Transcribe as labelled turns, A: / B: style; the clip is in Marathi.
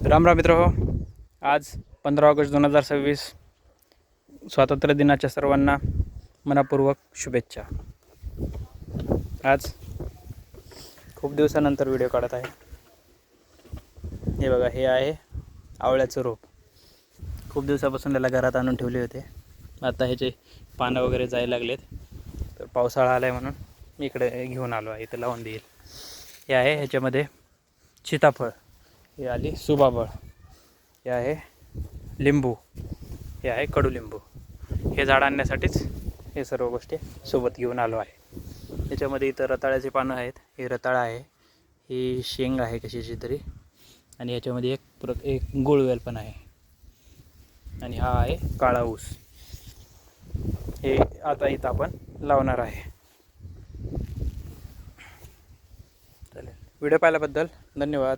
A: राम राम मित्र हो. आज 15 ऑगस्ट 2026 स्वातंत्र्य दिनाच्या सर्वांना मनापूर्वक शुभेच्छा. आज खूप दिवसानंतर व्हिडिओ काढत आहे. हे बघा, हे आहे आवळ्याचं रोप. खूप दिवसापासून त्याला घरात आणून ठेवले होते. आता ह्याचे पानं वगैरे जायला लागलेत, तर पावसाळा आला आहे म्हणून मी इकडे घेऊन आलो आहे, इथं लावून देईल. हे आहे ह्याच्यामध्ये सीताफळ, हे आली सुबाबळ, हे आहे लिंबू, हे आहे कडुलिंबू. हे झाड आणण्यासाठीच हे सर्व गोष्टी सोबत घेऊन आलो आहे. याच्यामध्ये इथं रताळ्याचे पानं आहेत. हे रताळा आहे, ही शेंग आहे कशाची तरी, आणि याच्यामध्ये एक गुळवेल पण आहे, आणि हा आहे काळा ऊस. हे आता इथं आपण लावणार आहे. चालेल, व्हिडिओ पाहिल्याबद्दल धन्यवाद.